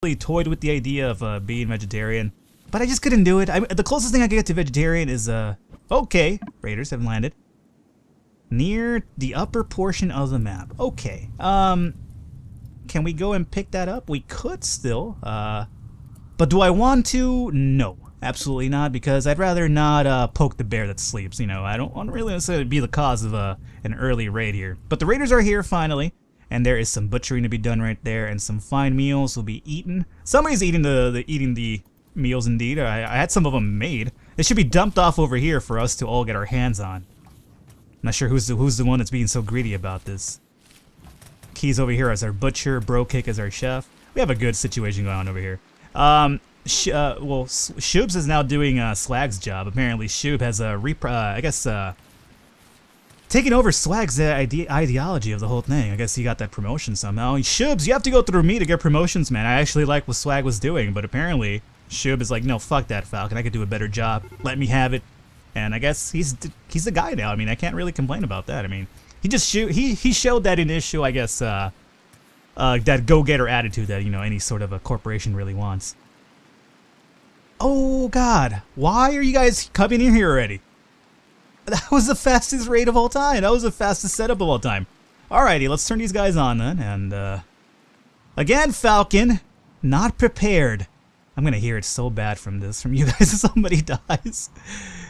really toyed with the idea of being vegetarian, but I just couldn't do it. The closest thing I could get to vegetarian is, okay, raiders have landed. Near the upper portion of the map. Okay, can we go and pick that up? We could still, but do I want to? No, absolutely not, because I'd rather not poke the bear that sleeps, you know. I don't want really necessarily be the cause of an early raid here. But the raiders are here finally, and there is some butchering to be done right there, and some fine meals will be eaten. Somebody's eating the meals indeed. I had some of them made. They should be dumped off over here for us to all get our hands on. Not sure who's the one that's being so greedy about this. Keys over here as our butcher, Bro Kick as our chef. We have a good situation going on over here. Well, Shubs is now doing Swag's job. Apparently, Shub has taking over Swag's ideology of the whole thing. I guess he got that promotion somehow. Shubs, you have to go through me to get promotions, man. I actually like what Swag was doing, but apparently Shub is like, no, fuck that, Falcon. I could do a better job. Let me have it. And I guess he's the guy now. I mean, I can't really complain about that. I mean, he showed that initial, I guess, that go-getter attitude that, you know, any sort of a corporation really wants. Oh God, why are you guys coming in here already? That was the fastest raid of all time. That was the fastest setup of all time. Alrighty, let's turn these guys on then. And again, Falcon, not prepared. I'm gonna hear it so bad from you guys if somebody dies.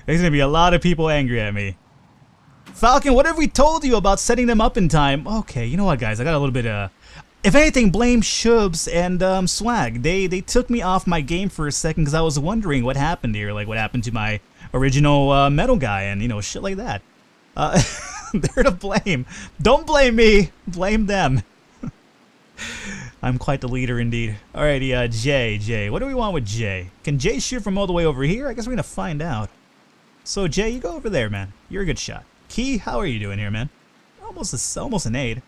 There's gonna be a lot of people angry at me. Falcon, what have we told you about setting them up in time? Okay, you know what, guys? I got a little bit if anything, blame Shubs and Swag. They took me off my game for a second because I was wondering what happened here, like what happened to my original metal guy, and you know, shit like that. They're to blame. Don't blame me. Blame them. I'm quite the leader indeed. Alrighty, Jay. What do we want with Jay? Can Jay shoot from all the way over here? I guess we're gonna find out. So Jay, you go over there, man. You're a good shot. Key, how are you doing here, man? Almost an aid.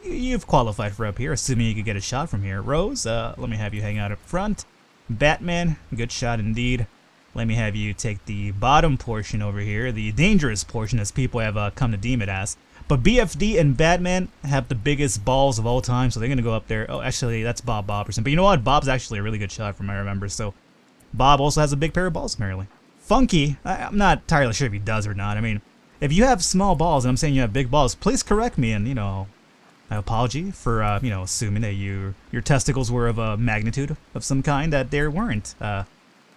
You've qualified for up here, assuming you could get a shot from here. Rose, let me have you hang out up front. Batman, good shot indeed. Let me have you take the bottom portion over here, the dangerous portion, as people have come to deem it as. But BFD and Batman have the biggest balls of all time, so they're going to go up there. Oh, actually, that's Bob Bobberson. But you know what? Bob's actually a really good shot from what I remember. So Bob also has a big pair of balls, apparently. Funky, I'm not entirely sure if he does or not. I mean, if you have small balls and I'm saying you have big balls, please correct me and, you know, my apology for, you know, assuming that your testicles were of a magnitude of some kind that they weren't.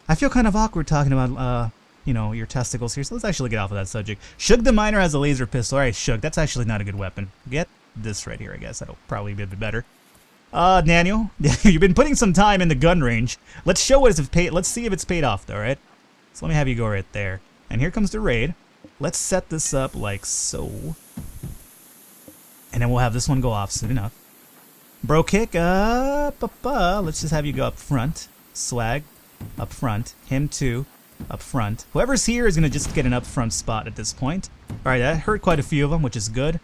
I feel kind of awkward talking about, you know, your testicles here, so let's actually get off of that subject. Shug the Miner has a laser pistol. Alright, Shug, that's actually not a good weapon. Get this right here, I guess. That'll probably be a bit better. Daniel, you've been putting some time in the gun range. Let's show us if let's see if it's paid off, though, alright? So let me have you go right there. And here comes the raid. Let's set this up like so. And then we'll have this one go off soon enough. Bro Kick, let's just have you go up front. Swag, up front. Him too, up front. Whoever's here is going to just get an up front spot at this point. Alright, that hurt quite a few of them, which is good.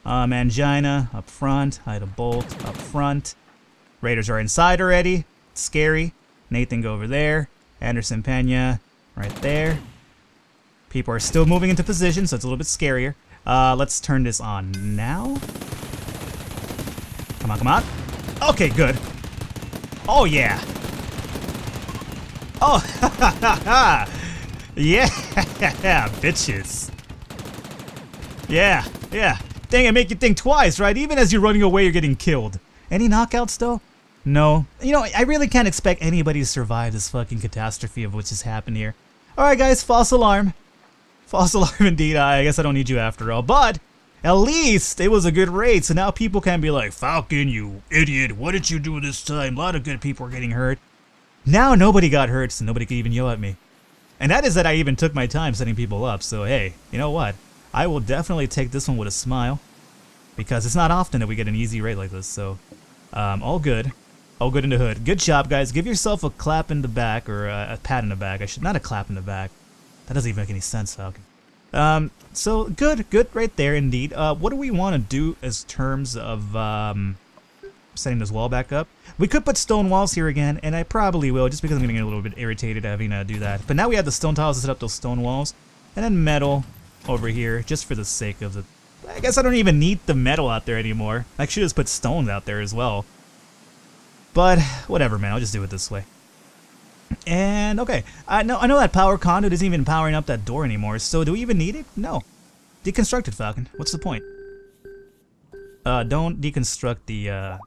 Angina, up front. Hide a bolt, up front. Raiders are inside already. It's scary. Nathan, go over there. Anderson Pena, right there. People are still moving into position, so it's a little bit scarier. Let's turn this on now. Come on, come on. Okay, good. Oh, yeah. Oh, yeah, bitches. Yeah. Dang, I make you think twice, right? Even as you're running away, you're getting killed. Any knockouts, though? No. You know, I really can't expect anybody to survive this fucking catastrophe of what just happened here. Alright, guys, false alarm. False alarm indeed. I guess I don't need you after all. But at least it was a good raid, so now people can be like, Falcon, you idiot, what did you do this time? A lot of good people are getting hurt. Now nobody got hurt, so nobody could even yell at me. And that is that I even took my time setting people up, so hey, you know what? I will definitely take this one with a smile, because it's not often that we get an easy raid like this, so all good. All good in the hood. Good job, guys. Give yourself a clap in the back, or a pat in the back. Not a clap in the back. That doesn't even make any sense, Falcon. So good right there indeed. What do we want to do as terms of setting this wall back up? We could put stone walls here again, and I probably will, just because I'm getting a little bit irritated having to do that. But now we have the stone tiles to set up those stone walls, and then metal over here, just for the sake of the... I guess I don't even need the metal out there anymore. I should just put stones out there as well. But whatever, man. I'll just do it this way. And okay, I know that power conduit isn't even powering up that door anymore. So do we even need it? No. Deconstruct it, Falcon. What's the point? Don't deconstruct the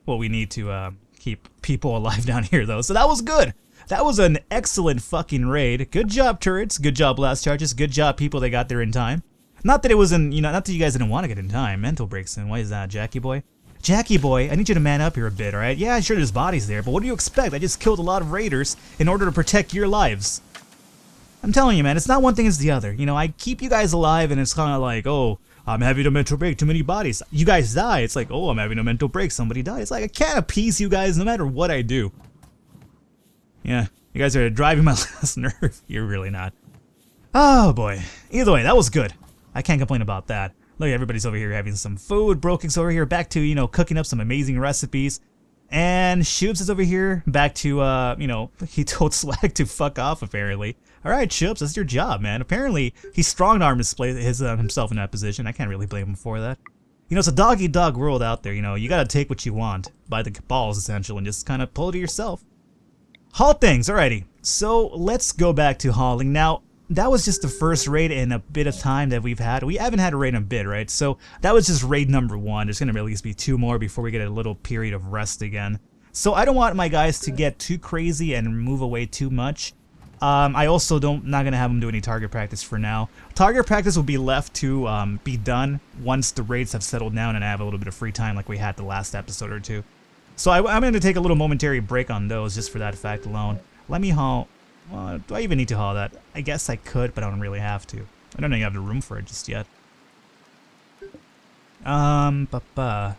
what we need to keep people alive down here, though. So that was good. That was an excellent fucking raid. Good job, turrets. Good job, blast charges. Good job, people that got there in time. Not that it wasn't, not that you guys didn't want to get in time. Mental breaks in. Why is that, Jackie boy? Jackie boy, I need you to man up here a bit, alright? Yeah, sure, there's bodies there, but what do you expect? I just killed a lot of raiders in order to protect your lives. I'm telling you, man, it's not one thing, it's the other. I keep you guys alive, and it's kind of like, oh, I'm having a mental break, too many bodies. You guys die. It's like, oh, I'm having a mental break, somebody died. It's like, I can't appease you guys no matter what I do. Yeah, you guys are driving my last nerve. You're really not. Oh, boy. Either way, that was good. I can't complain about that. Look, everybody's over here having some food. Brokick's over here back to, cooking up some amazing recipes. And Shoobs is over here back to, he told Swag to fuck off, apparently. Alright, Shoobs, that's your job, man. Apparently, he strong-armed himself in that position. I can't really blame him for that. It's a dog-eat-dog world out there, you gotta take what you want by the balls, essentially, and just kind of pull it to yourself. Haul things, alrighty. So, let's go back to hauling. Now, that was just the first raid in a bit of time that we've had. We haven't had a raid in a bit, right? So that was just raid number 1. There's going to at least be 2 more before we get a little period of rest again. So I don't want my guys to get too crazy and move away too much. I also not going to have them do any target practice for now. Target practice will be left to be done once the raids have settled down and I have a little bit of free time like we had the last episode or 2. So I'm going to take a little momentary break on those just for that fact alone. Let me haul... do I even need to haul that? I guess I could, but I don't really have to. I don't even have the room for it just yet. Yeah,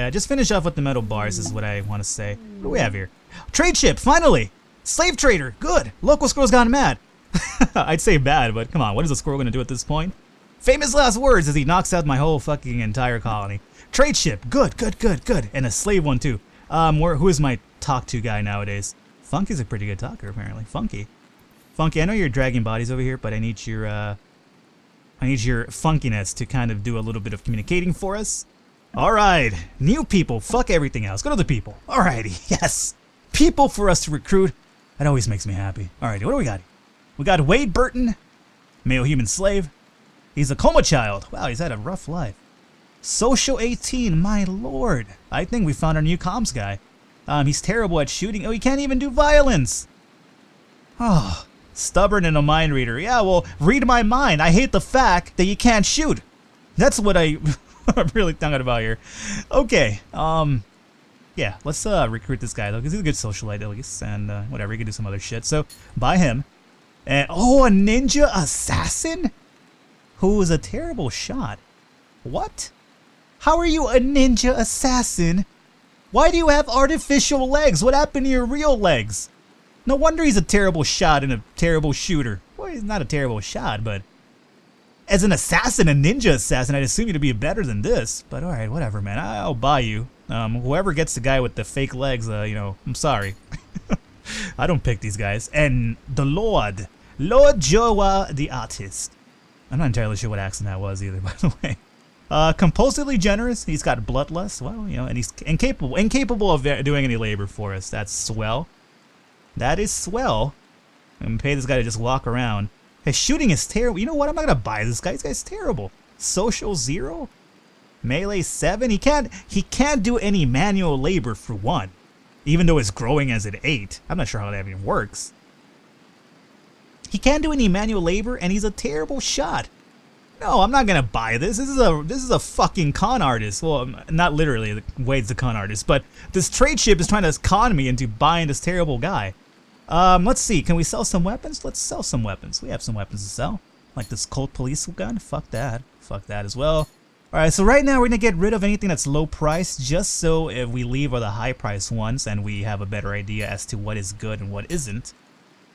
just finish off with the metal bars is what I want to say. What do we have here? Trade ship, finally! Slave trader, good! Local squirrel's gone mad. I'd say bad, but come on, what is the squirrel going to do at this point? Famous last words as he knocks out my whole fucking entire colony. Trade ship, good, good, good, good. And a slave one too. Who is my talk to guy nowadays? Funky's a pretty good talker, apparently. Funky, I know you're dragging bodies over here, but I need your funkiness to kind of do a little bit of communicating for us. Alright, new people, fuck everything else. Go to the people. Alrighty, yes. People for us to recruit. That always makes me happy. Alrighty, what do we got? We got Wade Burton, male human slave. He's a coma child. Wow, he's had a rough life. Social 18, my lord. I think we found our new comms guy. He's terrible at shooting. Oh, he can't even do violence. Oh, stubborn and a mind reader. Yeah, well, read my mind. I hate the fact that you can't shoot. That's what I'm really talking about here. Okay, yeah, let's recruit this guy though, because he's a good socialite at least, and whatever, he can do some other shit. So, buy him. And oh, a ninja assassin? Who is a terrible shot. What? How are you a ninja assassin? Why do you have artificial legs? What happened to your real legs? No wonder he's a terrible shot and a terrible shooter. Well, he's not a terrible shot, but as an assassin, a ninja assassin, I'd assume you to be better than this. But alright, whatever, man. I'll buy you. Whoever gets the guy with the fake legs, I'm sorry. I don't pick these guys. And the Lord Joa the artist. I'm not entirely sure what accent that was either, by the way. Compulsively generous. He's got bloodlust. Well, and he's incapable of doing any labor for us. That's swell. That is swell. I'm gonna pay this guy to just walk around. His shooting is terrible. You know what? I'm not gonna buy this guy. This guy's terrible. Social 0, melee 7. He can't do any manual labor for 1, even though it's growing as an 8. I'm not sure how that even works. He can't do any manual labor, and he's a terrible shot. No, I'm not gonna buy this. This is a fucking con artist. Well, not literally. Wade's the con artist, but this trade ship is trying to con me into buying this terrible guy. Let's see. Can we sell some weapons? Let's sell some weapons. We have some weapons to sell, like this Colt police gun. Fuck that. Fuck that as well. All right. So right now we're gonna get rid of anything that's low price, just so if we leave all the high price ones and we have a better idea as to what is good and what isn't.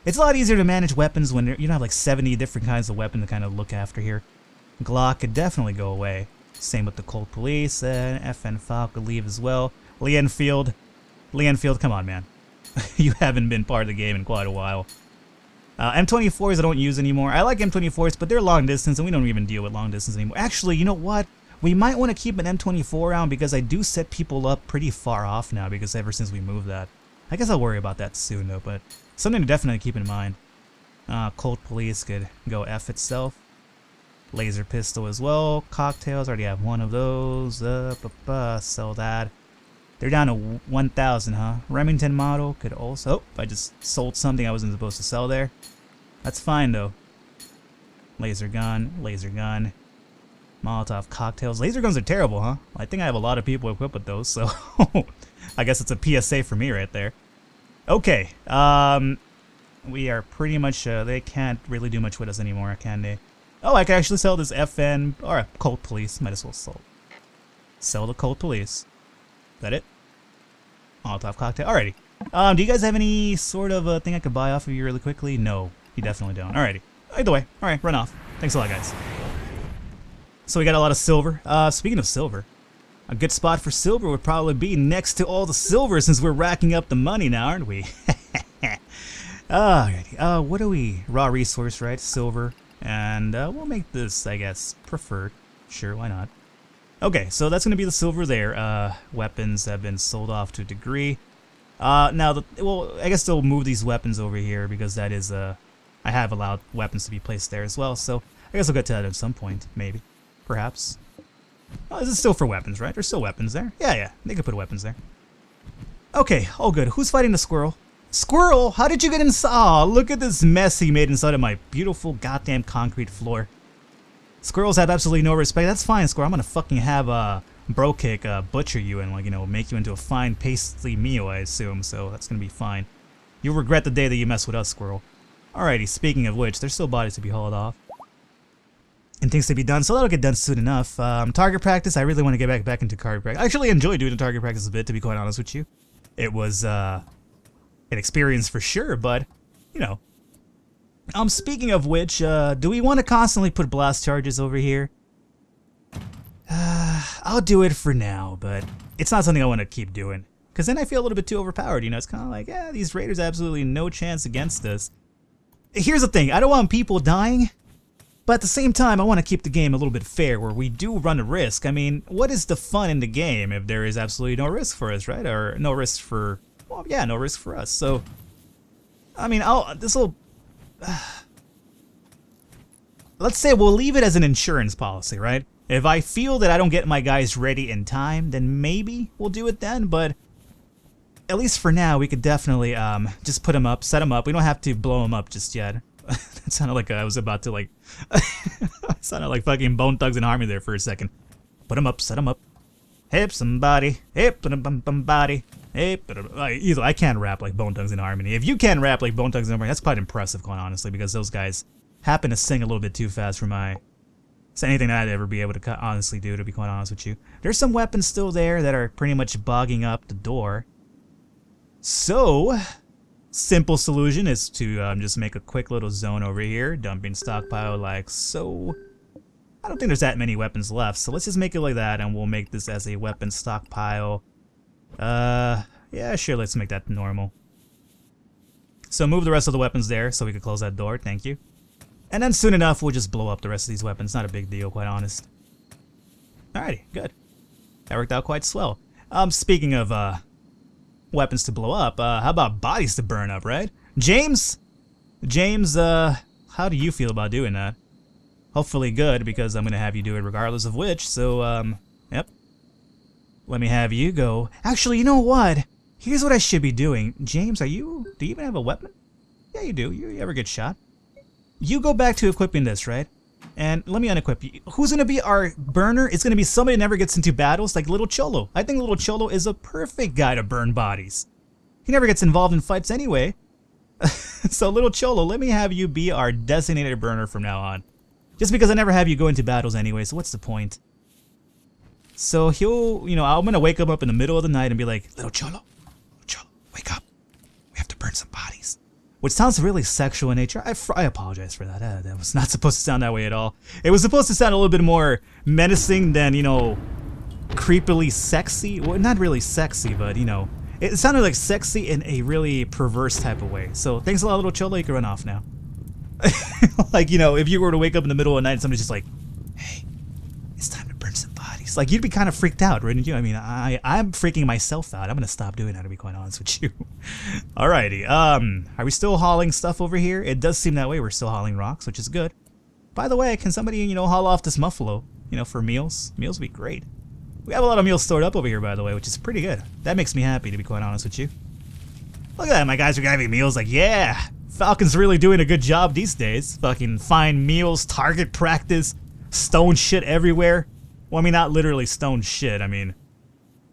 It's a lot easier to manage weapons when you don't have like 70 different kinds of weapons to kind of look after here. Glock could definitely go away. Same with the Colt Police, and FN Falcon leave as well. Lee Enfield, come on, man. You haven't been part of the game in quite a while. M24s I don't use anymore. I like M24s, but they're long distance, and we don't even deal with long distance anymore. Actually, you know what? We might want to keep an M24 around because I do set people up pretty far off now because ever since we moved that. I guess I'll worry about that soon though, but something to definitely keep in mind. Cold Police could go F itself. Laser Pistol as well. Cocktails, already have one of those. Sell that. They're down to 1,000, huh? Remington model could also... Oh, I just sold something I wasn't supposed to sell there. That's fine, though. Laser gun, laser gun. Molotov cocktails. Laser guns are terrible, huh? I think I have a lot of people equipped with those, so... I guess it's a PSA for me right there. Okay, we are pretty much... they can't really do much with us anymore, can they? Oh, I can actually sell this FN... Or Cold Police. Might as well sell the Cold Police. Is that it? Molotov cocktail. Alrighty. Do you guys have any sort of thing I could buy off of you really quickly? No, you definitely don't. Alrighty. Either way. Alright, run off. Thanks a lot, guys. So we got a lot of silver. Speaking of silver, a good spot for silver would probably be next to all the silver since we're racking up the money now, aren't we? Alrighty. What do we... Raw resource, right? Silver. And we'll make this, I guess, preferred. Sure, why not? Okay, so that's going to be the silver there. Weapons have been sold off to a degree. Now, well, I guess they'll move these weapons over here because that is, I have allowed weapons to be placed there as well, so I guess I'll get to that at some point, maybe. Perhaps. Oh, this is still for weapons, right? There's still weapons there. Yeah, they could put weapons there. Okay, all good. Who's fighting the squirrel? Squirrel, how did you get inside? Aw, look at this mess he made inside of my beautiful goddamn concrete floor. Squirrels have absolutely no respect. That's fine, Squirrel. I'm gonna fucking have Bro Kick butcher you and, like, you know, make you into a fine pasty meal, I assume. So that's gonna be fine. You'll regret the day that you mess with us, Squirrel. Alrighty, speaking of which, there's still bodies to be hauled off. And things to be done, so that'll get done soon enough. Target practice, I really want to get back into target practice. I actually enjoy doing the target practice a bit, to be quite honest with you. It was, an experience for sure, but, you know. Speaking of which, do we want to constantly put blast charges over here? I'll do it for now, but it's not something I want to keep doing. Because then I feel a little bit too overpowered, you know? It's kind of like, yeah, these raiders have absolutely no chance against us. Here's the thing, I don't want people dying, but at the same time, I want to keep the game a little bit fair, where we do run a risk. I mean, what is the fun in the game if there is absolutely no risk for us, right? Or no risk for, well, yeah, no risk for us. So, I mean, this'll... Let's say we'll leave it as an insurance policy, right? If I feel that I don't get my guys ready in time, then maybe we'll do it then, but at least for now, we could definitely just put them up, set them up. We don't have to blow them up just yet. That sounded like I was about to, like... sounded like fucking Bone Thugs and Harmony there for a second. Put them up, set them up. Hip somebody, hip somebody, hip... I can't rap like Bone Thugs and Harmony. If you can rap like Bone Thugs and Harmony, that's quite impressive, quite honestly, because those guys happen to sing a little bit too fast for my... It's anything that I'd ever be able to honestly do, to be quite honest with you. There's some weapons still there that are pretty much bogging up the door. So, simple solution is to just make a quick little zone over here, dumping stockpile like so. I don't think there's that many weapons left, so let's just make it like that, and we'll make this as a weapon stockpile. Yeah, sure, let's make that normal. So move the rest of the weapons there so we can close that door, thank you. And then soon enough, we'll just blow up the rest of these weapons. Not a big deal, quite honest. Alrighty, good. That worked out quite swell. Speaking of weapons to blow up, how about bodies to burn up, right? James, how do you feel about doing that? Hopefully good, because I'm gonna have you do it regardless of which. So, yep. Let me have you go. Actually, you know what? Here's what I should be doing. James, do you even have a weapon? Yeah, you do. You ever get shot? You go back to equipping this, right? And let me unequip you. Who's going to be our burner? It's going to be somebody who never gets into battles, like Little Cholo. I think Little Cholo is a perfect guy to burn bodies. He never gets involved in fights anyway. So Little Cholo, let me have you be our designated burner from now on. Just because I never have you go into battles anyway, so what's the point? So he'll, you know, I'm going to wake him up in the middle of the night and be like, Little Cholo, wake up. We have to burn some bodies. Which sounds really sexual in nature. I apologize for that. That was not supposed to sound that way at all. It was supposed to sound a little bit more menacing than, you know, creepily sexy. Well, not really sexy, but, you know, it sounded like sexy in a really perverse type of way. So thanks a lot, Little Cholo. You can run off now. Like, you know, if you were to wake up in the middle of the night and somebody's just like, hey, it's time to burn some bodies. He's like, you'd be kind of freaked out, wouldn't you? I mean, I'm freaking myself out. I'm gonna stop doing that, to be quite honest with you. Alrighty, are we still hauling stuff over here? It does seem that way. We're still hauling rocks, which is good. By the way, can somebody, you know, haul off this muffalo, you know, for meals? Meals would be great. We have a lot of meals stored up over here, by the way, which is pretty good. That makes me happy, to be quite honest with you. Look at that, my guys are having meals. Like, yeah, Falcon's really doing a good job these days. Fucking find meals, target practice, stone shit everywhere. Well, I mean, not literally stone shit. I mean,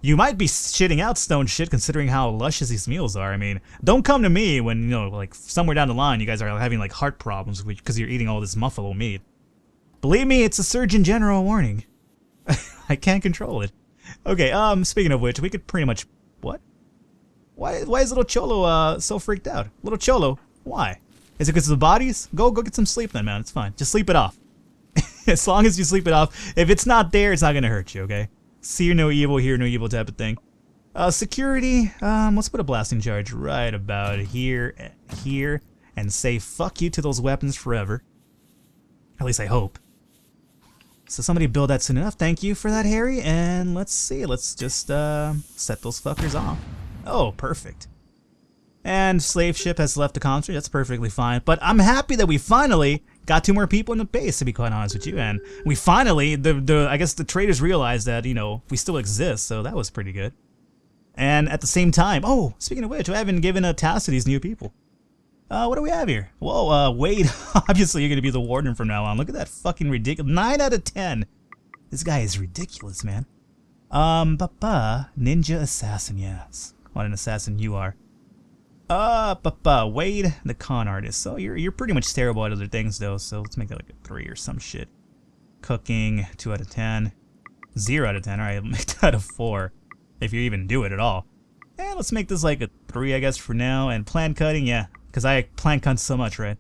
you might be shitting out stone shit considering how luscious these meals are. I mean, don't come to me when, you know, like somewhere down the line you guys are having like heart problems because you're eating all this muffalo meat. Believe me, it's a Surgeon General warning. I can't control it. Okay, speaking of which, we could pretty much... What? Why is little Cholo so freaked out? Little Cholo, why? Is it because of the bodies? Go get some sleep then, man. It's fine. Just sleep it off. As long as you sleep it off. If it's not there, it's not gonna hurt you, okay? See no evil, hear no evil type of thing. Security, let's put a blasting charge right about here, and say fuck you to those weapons forever. At least I hope. So somebody build that soon enough. Thank you for that, Harry. And let's see, let's just set those fuckers off. Oh, perfect. And slave ship has left the country. That's perfectly fine. But I'm happy that we finally got 2 more people in the base, to be quite honest with you. And we finally, I guess the traders realized that, you know, we still exist. So that was pretty good. And at the same time, oh, speaking of which, I haven't given a task to these new people. What do we have here? Whoa, Wade, obviously you're going to be the warden from now on. Look at that fucking ridiculous. 9 out of 10. This guy is ridiculous, man. Ninja assassin, yes. What an assassin you are. Wade, the con artist. So you're pretty much terrible at other things, though. So let's make that like a 3 or some shit. Cooking, 2 out of 10. 0 out of 10. Alright, make that a 4. If you even do it at all. And let's make this like a 3, I guess, for now. And plant cutting, yeah. Because I plant cut so much, right?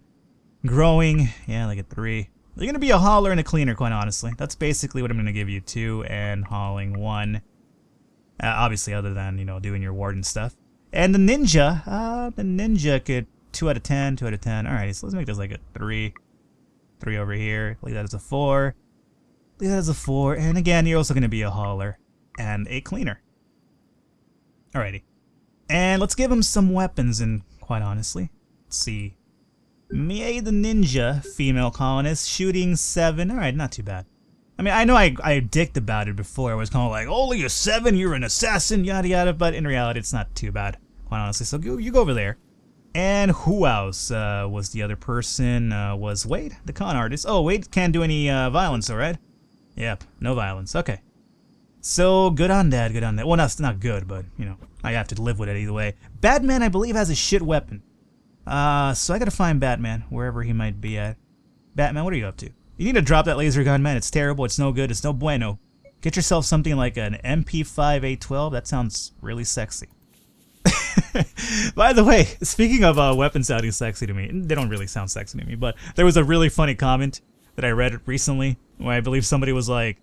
Growing, yeah, like a 3. You're gonna be a hauler and a cleaner, quite honestly. That's basically what I'm gonna give you. 2 and hauling 1. Obviously, other than, you know, doing your warden stuff. And the ninja could 2 out of 10, 2 out of 10. Alright, so let's make this like a 3. 3 over here. Leave that as a 4. Leave that as a 4. And again, you're also gonna be a hauler and a cleaner. Alrighty. And let's give him some weapons, and quite honestly, let's see. Mie the ninja, female colonist, shooting 7. Alright, not too bad. I mean, I know I dicked about it before. I was kind of like, only a 7, you're an assassin, yada yada. But in reality, it's not too bad, quite honestly. So you go over there. And who else was the other person? Was Wade, the con artist. Oh, Wade can't do any violence, alright? Yep, no violence. Okay. So, good on that, good on that. Well, that's not good, but, you know, I have to live with it either way. Batman, I believe, has a shit weapon. So I gotta find Batman, wherever he might be at. Batman, what are you up to? You need to drop that laser gun, man. It's terrible, it's no good, it's no bueno. Get yourself something like an MP5A12. That sounds really sexy. By the way, speaking of weapons sounding sexy to me, they don't really sound sexy to me, but there was a really funny comment that I read recently where I believe somebody was like,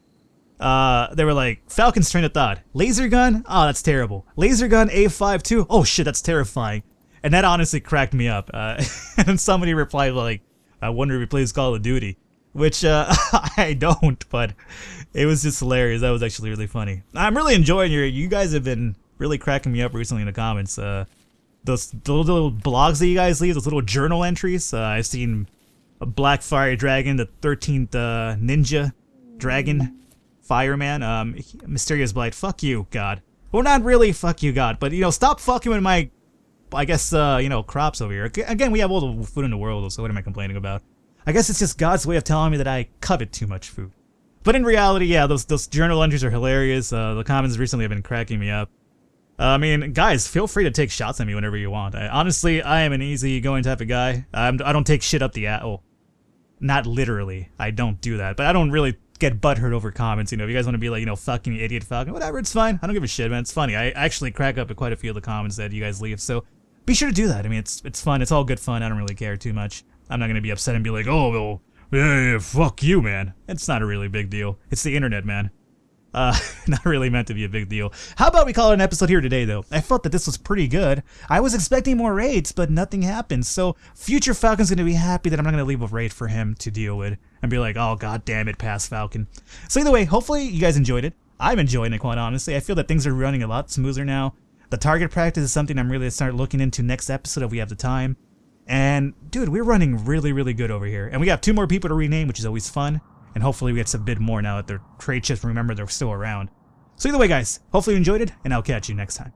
they were like, Falcon's train of thought. Laser gun? Oh, that's terrible. Laser gun A5 too? Oh shit, that's terrifying. And that honestly cracked me up. And then somebody replied like, I wonder if he plays Call of Duty. Which, I don't, but it was just hilarious. That was actually really funny. I'm really enjoying you guys have been really cracking me up recently in the comments. Those little blogs that you guys leave, those little journal entries. I've seen a Black Fire Dragon, the 13th Ninja Dragon Fireman, Mysterious Blight. Fuck you, God. Well, not really fuck you, God, but, you know, stop fucking with my, I guess, you know, crops over here. Again, we have all the food in the world, so what am I complaining about? I guess it's just God's way of telling me that I covet too much food. But in reality, yeah, those journal entries are hilarious. The comments recently have been cracking me up. I mean, guys, feel free to take shots at me whenever you want. Honestly, I am an easygoing type of guy. I don't take shit up the ass. Oh, not literally. I don't do that. But I don't really get butthurt over comments. You know, if you guys want to be like, you know, fucking idiot Falcon, whatever, it's fine. I don't give a shit, man. It's funny. I actually crack up at quite a few of the comments that you guys leave. So be sure to do that. I mean, it's fun. It's all good fun. I don't really care too much. I'm not going to be upset and be like, oh, well, yeah, fuck you, man. It's not a really big deal. It's the internet, man. Not really meant to be a big deal. How about we call it an episode here today, though? I felt that this was pretty good. I was expecting more raids, but nothing happened. So future Falcon's going to be happy that I'm not going to leave a raid for him to deal with and be like, oh, god damn it, pass Falcon. So either way, hopefully you guys enjoyed it. I'm enjoying it, quite honestly. I feel that things are running a lot smoother now. The target practice is something I'm really going to start looking into next episode if we have the time. And, dude, we're running really, really good over here. And we got 2 more people to rename, which is always fun. And hopefully we get some bit more now that their trade ships, remember, they're still around. So either way, guys, hopefully you enjoyed it, and I'll catch you next time.